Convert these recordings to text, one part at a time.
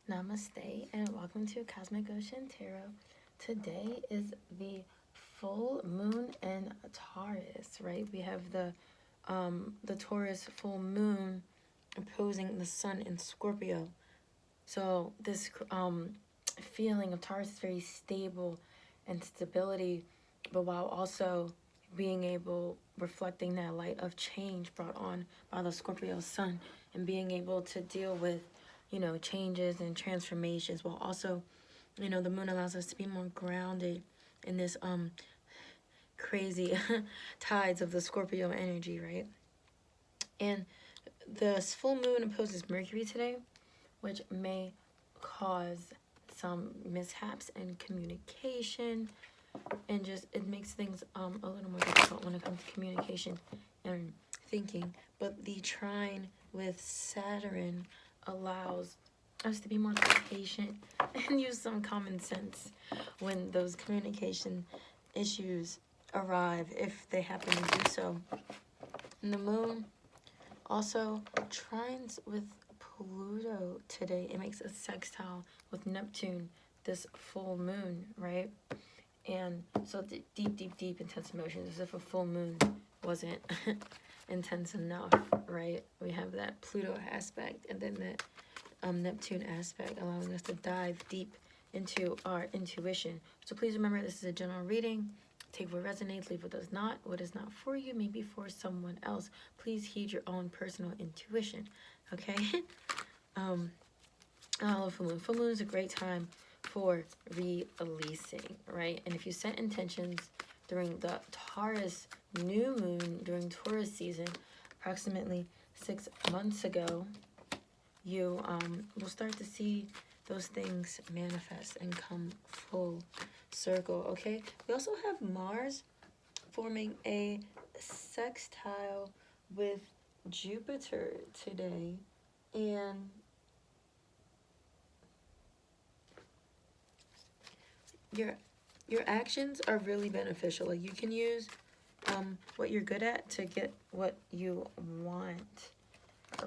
Namaste and welcome to Cosmic Ocean Tarot. Today is the full moon in Taurus, right? We have the Taurus full moon opposing the sun in Scorpio. So this feeling of Taurus is very stable and stability, but while also being able reflecting that light of change brought on by the Scorpio sun and being able to deal with changes and transformations, while also the moon allows us to be more grounded in this crazy tides of the Scorpio energy, right? And the full moon opposes Mercury today, which may cause some mishaps in communication, and just it makes things a little more difficult when it comes to communication and thinking. But the trine with Saturn allows us to be more patient and use some common sense when those communication issues arrive, if they happen to do so. And the moon also trines with Pluto today. It makes a sextile with Neptune this full moon, right? And so the deep intense emotions, as if a full moon wasn't intense enough, right? We have that Pluto aspect and then that Neptune aspect, allowing us to dive deep into our intuition. So please remember, this is a general reading. Take what resonates, leave what does not. What is not for you may be for someone else. Please heed your own personal intuition, okay? Full moon is a great time for releasing, right? And if you set intentions during the Taurus new moon, during Taurus season, approximately 6 months ago, you will start to see those things manifest and come full circle, okay? We also have Mars forming a sextile with Jupiter today, and your actions are really beneficial. Like, you can use what you're good at to get what you want,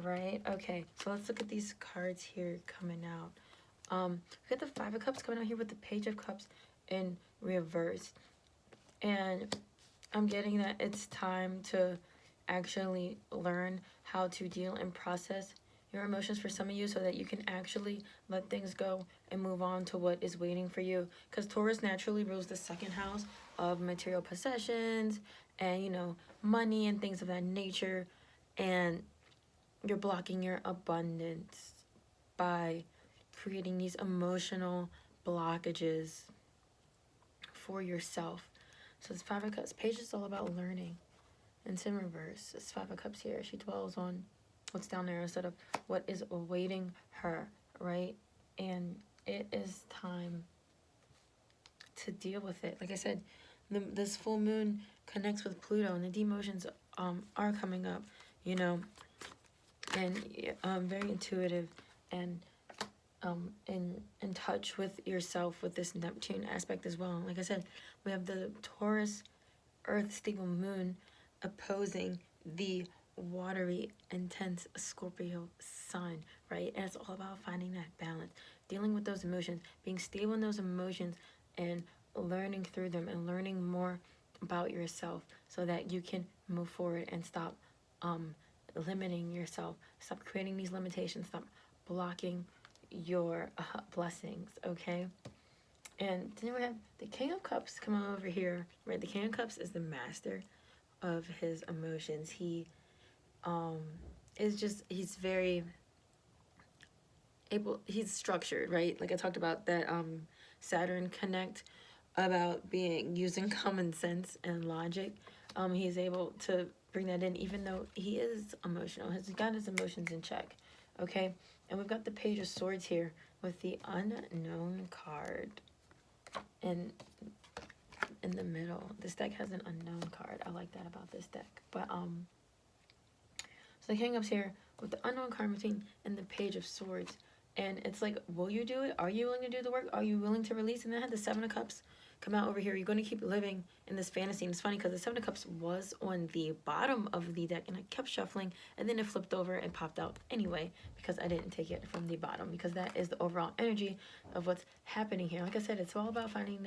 right? Okay, so let's look at these cards here coming out. We got the Five of Cups coming out here with the Page of Cups in reverse, and I'm getting that it's time to actually learn how to deal and process your emotions for some of you, so that you can actually let things go and move on to what is waiting for you. Because Taurus naturally rules the second house of material possessions and money and things of that nature, and you're blocking your abundance by creating these emotional blockages for yourself. So this Five of Cups page is all about learning. And it's in reverse. It's Five of Cups here. She dwells on what's down there instead of what is awaiting her, right? And it is time to deal with it. Like I said, this full moon connects with Pluto, and the demotions are coming up, and very intuitive and in touch with yourself with this Neptune aspect as well. Like I said, we have the Taurus Earth stable moon opposing the watery, intense Scorpio sun, right? And it's all about finding that balance, dealing with those emotions, being stable in those emotions, and learning through them and learning more about yourself so that you can move forward and stop limiting yourself, stop creating these limitations, stop blocking your blessings, okay? And then we have the King of Cups coming over here, right? The King of Cups is the master of his emotions. He he's very able, he's structured, right? Like I talked about that Saturn connect, about using common sense and logic. He's able to bring that in, even though he is emotional. He's got his emotions in check, okay? And we've got the Page of Swords here with the Unknown card in the middle. This deck has an unknown card. I like that about this deck. But so the King Up's here with the Unknown card between and the Page of Swords. And it's like, will you do it? Are you willing to do the work? Are you willing to release? And then I had the Seven of Cups come out over here. You're going to keep living in this fantasy. And it's funny because the Seven of Cups was on the bottom of the deck, and I kept shuffling, and then it flipped over and popped out anyway because I didn't take it from the bottom, because that is the overall energy of what's happening here. Like I said, it's all about finding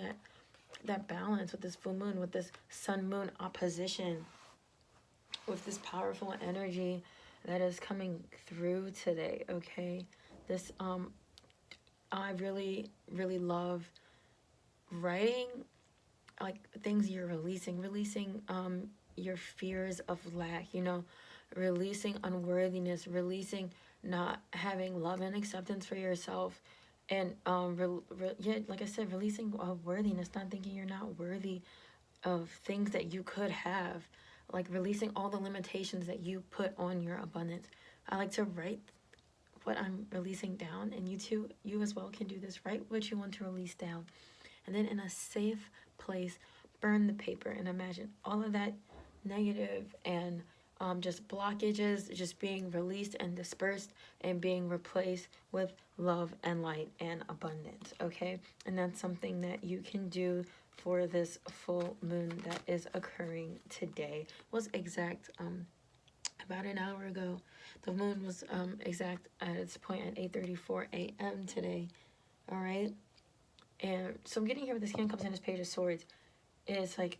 that balance with this full moon, with this sun moon opposition, with this powerful energy that is coming through today. Okay, this I really love writing like things you're releasing your fears of lack, you know, releasing unworthiness, releasing not having love and acceptance for yourself, and yeah, like I said, releasing worthiness, not thinking you're not worthy of things that you could have, like releasing all the limitations that you put on your abundance. I like to write what I'm releasing down, and you too, you as well can do this. Write what you want to release down, and then in a safe place, burn the paper, and imagine all of that negative and just blockages just being released and dispersed and being replaced with love and light and abundance. Okay, and that's something that you can do for this full moon that is occurring today. It was exact about an hour ago. The moon was exact at its point at 8:34 a.m. today. All right, and so I'm getting here with this King of Cups and this Page of Swords. It's like,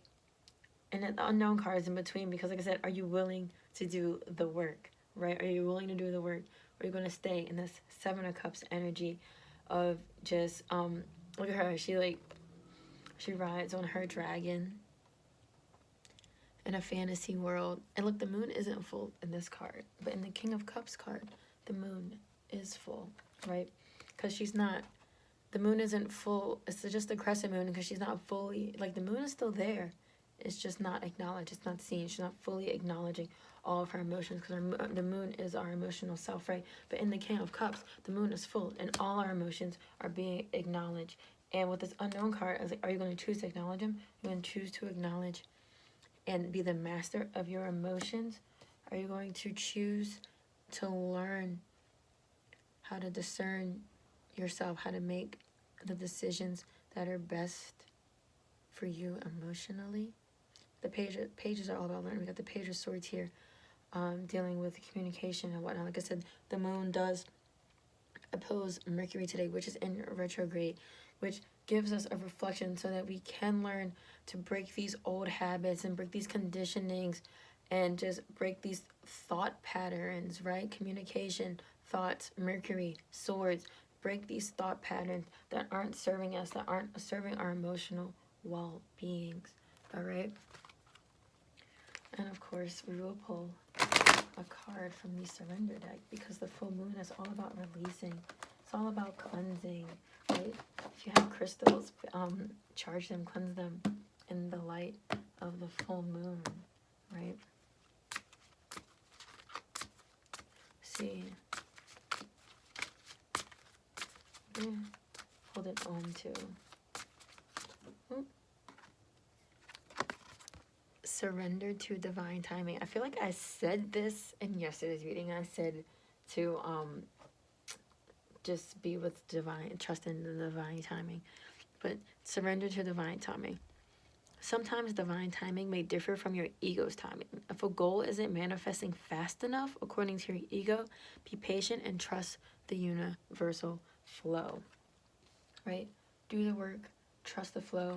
and the unknown cards in between, because like I said, are you willing to do the work, right? Are you willing to do the work? Or are you going to stay in this Seven of Cups energy of just, look at her, she rides on her dragon in a fantasy world. And look, the moon isn't full in this card, but in the King of Cups card, the moon is full, right? Because she's not, the moon isn't full, it's just a crescent moon, because she's not fully, like the moon is still there. It's just not acknowledged. It's not seen. She's not fully acknowledging all of her emotions, because the moon is our emotional self, right? But in the King of Cups, the moon is full, and all our emotions are being acknowledged. And with this unknown card, I was like, are you going to choose to acknowledge them? Are you going to choose to acknowledge and be the master of your emotions? Are you going to choose to learn how to discern yourself, how to make the decisions that are best for you emotionally? The pages are all about learning. We got the Page of Swords here, dealing with communication and whatnot. Like I said, the moon does oppose Mercury today, which is in retrograde, which gives us a reflection so that we can learn to break these old habits and break these conditionings and just break these thought patterns, right? Communication, thoughts, Mercury, swords. Break these thought patterns that aren't serving us, that aren't serving our emotional well-beings, all right? And of course, we will pull a card from the Surrender deck, because the full moon is all about releasing. It's all about cleansing, right? If you have crystals, charge them, cleanse them in the light of the full moon, right? See. Hold it on to. Surrender to divine timing. I feel like I said this in yesterday's reading. I said to just be with divine, trust in the divine timing. But surrender to divine timing. Sometimes divine timing may differ from your ego's timing. If a goal isn't manifesting fast enough according to your ego, be patient and trust the universal flow. Right? Do the work, trust the flow,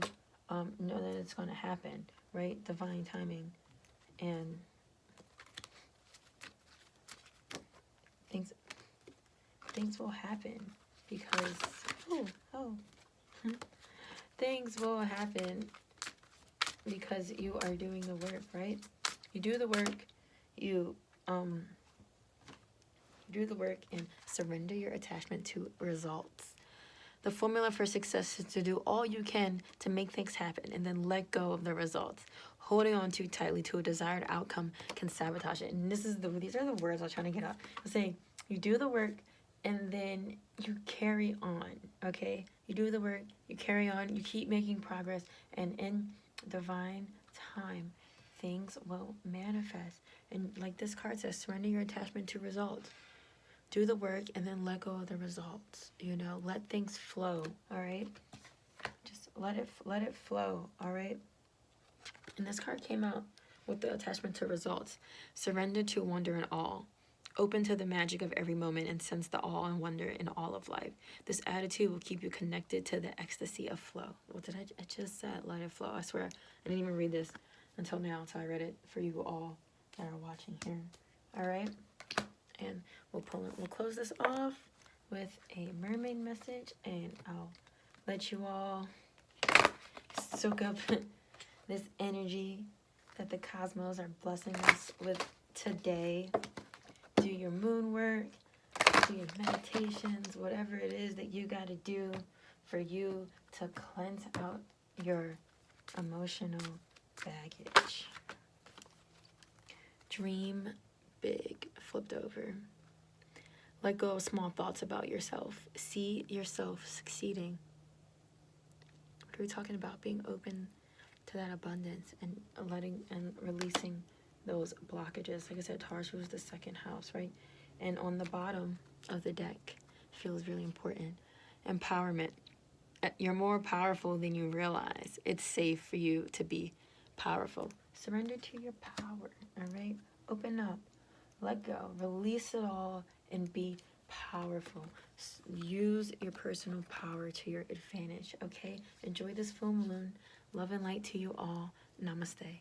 know that it's going to happen, right? Divine timing. And things will happen, because things will happen because you are doing the work, right? You do the work, you do the work and surrender your attachment to results. The formula for success is to do all you can to make things happen and then let go of the results. Holding on too tightly to a desired outcome can sabotage it. And these are the words I was trying to get out. I'm saying you do the work and then you carry on, okay? You do the work, you carry on, you keep making progress, and in divine time, things will manifest. And like this card says, surrender your attachment to results. Do the work and then let go of the results. You know, let things flow, all right? Just let it flow, all right? And this card came out with the attachment to results. Surrender to wonder and awe. Open to the magic of every moment and sense the awe and wonder in all of life. This attitude will keep you connected to the ecstasy of flow. What did I just said? Let it flow. I swear I didn't even read this until now, until I read it for you all that are watching here. All right, and we'll close this off with a mermaid message, and I'll let you all soak up this energy that the cosmos are blessing us with today. Do your moon work, do your meditations, whatever it is that you got to do for you to cleanse out your emotional baggage. Dream big, flipped over. Let go of small thoughts about yourself. See yourself succeeding. What are we talking about? Being open to that abundance and letting and releasing those blockages. Like I said, Taurus was the second house, right? And on the bottom of the deck feels really important. Empowerment. You're more powerful than you realize. It's safe for you to be powerful. Surrender to your power, all right? Open up, let go, release it all, and be powerful. Use your personal power to your advantage, okay? Enjoy this full moon. Love and light to you all. Namaste.